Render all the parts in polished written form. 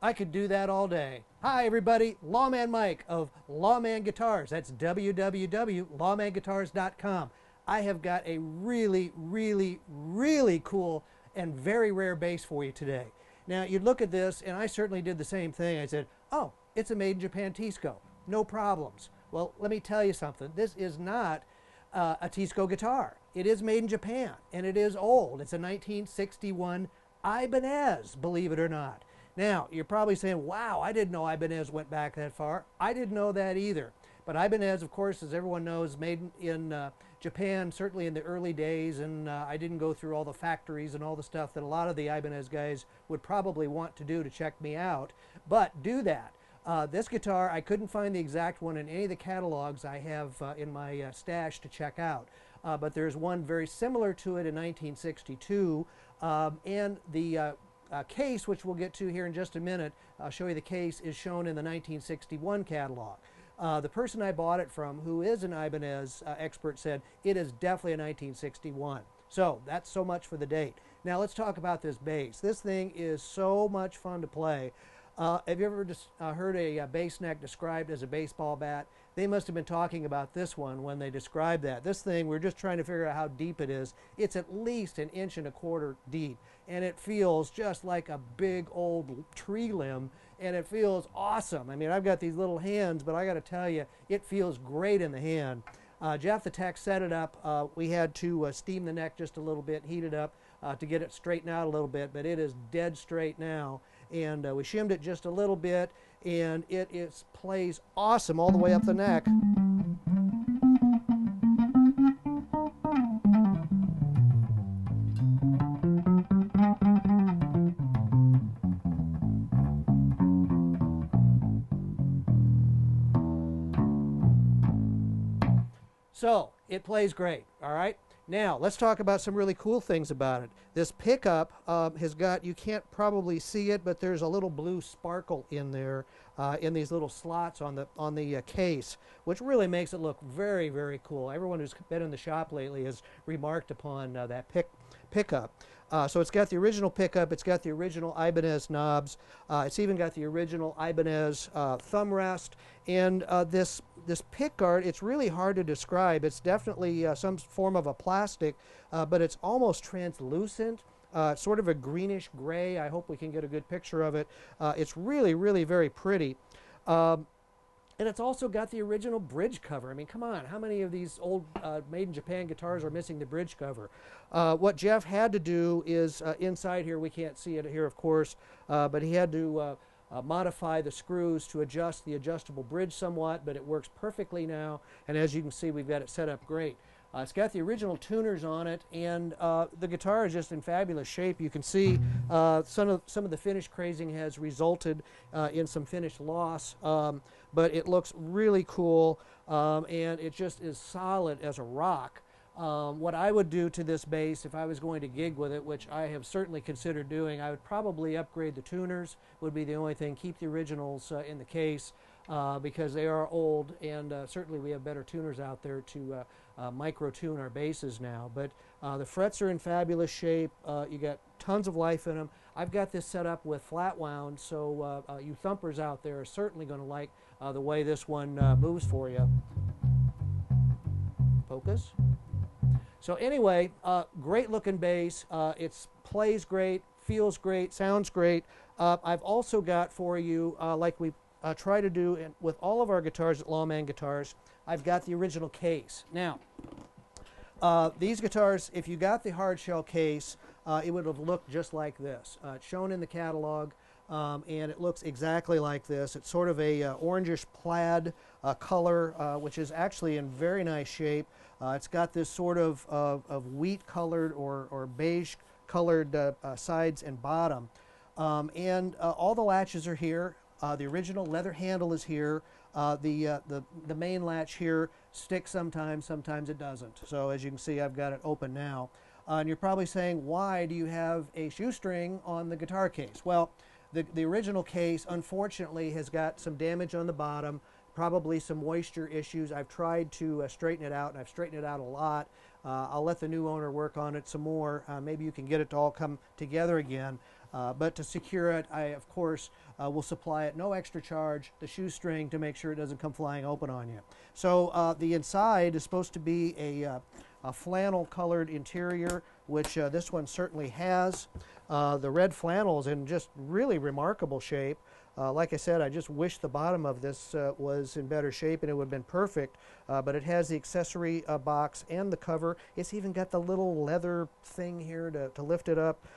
I could do that all day. Hi, everybody. Lawman Mike of Lawman Guitars. That's www.lawmanguitars.com. I have got a really, really, really cool and very rare bass for you today. Now, you'd look at this, and I certainly did the same thing. I said, oh, it's a made in Japan Tisco. No problems. Well, let me tell you something. This is not a Tisco guitar. It is made in Japan, and it is old. It's a 1961 Ibanez, believe it or not. Now, you're probably saying, wow, I didn't know Ibanez went back that far. I didn't know that either. But Ibanez, of course, as everyone knows, made in Japan, certainly in the early days, and I didn't go through all the factories and all the stuff that a lot of the Ibanez guys would probably want to do to check me out. But do that. This guitar, I couldn't find the exact one in any of the catalogs I have in my stash to check out. But there's one very similar to it in 1962, and the case, which we'll get to here in just a minute, I'll show you the case, is shown in the 1961 catalog. The person I bought it from, who is an Ibanez expert, said it is definitely a 1961. So that's so much for the date. Now let's talk about this bass. This thing is so much fun to play. Have you ever just heard a bass neck described as a baseball bat? They must have been talking about this one when they described that. This thing, we're just trying to figure out how deep it is. It's at least 1.25 inches deep, and it feels just like a big old tree limb, and it feels awesome. I mean, I've got these little hands, but I got to tell you, it feels great in the hand. Jeff, the tech, set it up. We had to steam the neck just a little bit, heat it up to get it straightened out a little bit, but it is dead straight now. And we shimmed it just a little bit, and it plays awesome all the way up the neck. So it plays great, all right? Now, let's talk about some really cool things about it. This pickup has got, you can't probably see it, but there's a little blue sparkle in there in these little slots on the case, which really makes it look very, very cool. Everyone who's been in the shop lately has remarked upon that pickup. So it's got the original pickup, it's got the original Ibanez knobs, it's even got the original Ibanez thumb rest, and this pickguard, it's really hard to describe. It's definitely some form of a plastic, but it's almost translucent, sort of a greenish gray. I hope we can get a good picture of it. It's really, really very pretty. And it's also got the original bridge cover. I mean, come on, how many of these old made in Japan guitars are missing the bridge cover? What Jeff had to do is, inside here, we can't see it here, of course, but he had to modify the screws to adjust the adjustable bridge somewhat, but it works perfectly now, and as you can see, we've got it set up great. It's got the original tuners on it, and the guitar is just in fabulous shape. You can see some of the finish crazing has resulted in some finish loss, but it looks really cool, and it just is solid as a rock. What I would do to this bass if I was going to gig with it, which I have certainly considered doing, I would probably upgrade the tuners, would be the only thing. Keep the originals in the case because they are old, and certainly we have better tuners out there to micro-tune our basses now. But the frets are in fabulous shape. You got tons of life in them. I've got this set up with flat wound, so you thumpers out there are certainly going to like the way this one moves for you. Focus. So anyway, great looking bass. It plays great, feels great, sounds great. I've also got for you, like we try to do with all of our guitars at Lawman Guitars, I've got the original case. Now, these guitars, if you got the hardshell case, it would have looked just like this. It's shown in the catalog, and it looks exactly like this. It's sort of a orangish plaid color, which is actually in very nice shape. It's got this sort of wheat-colored or beige-colored sides and bottom. And all the latches are here. The original leather handle is here. The main latch here sticks sometimes, sometimes it doesn't. So as you can see, I've got it open now. And you're probably saying, why do you have a shoestring on the guitar case? Well, the original case, unfortunately, has got some damage on the bottom, probably some moisture issues. I've tried to straighten it out, and I've straightened it out a lot. I'll let the new owner work on it some more. Maybe you can get it to all come together again. But to secure it, I, of course, will supply it no extra charge, the shoestring, to make sure it doesn't come flying open on you. So the inside is supposed to be a flannel colored interior, which this one certainly has. The red flannel is in just really remarkable shape. Like I said, I just wish the bottom of this was in better shape and it would have been perfect, but it has the accessory box and the cover. It's even got the little leather thing here to lift it up.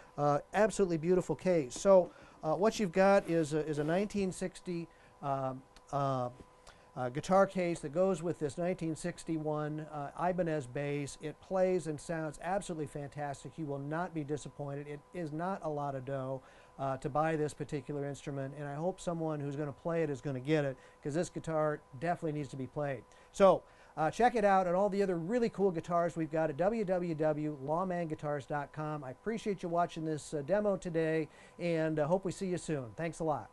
Absolutely beautiful case. So what you've got is a 1960 guitar case that goes with this 1961 Ibanez bass. It plays and sounds absolutely fantastic. You will not be disappointed. It is not a lot of dough to buy this particular instrument, and I hope someone who's going to play it is going to get it, because this guitar definitely needs to be played. So check it out and all the other really cool guitars we've got at www.lawmanguitars.com. I appreciate you watching this demo today, and hope we see you soon. Thanks a lot.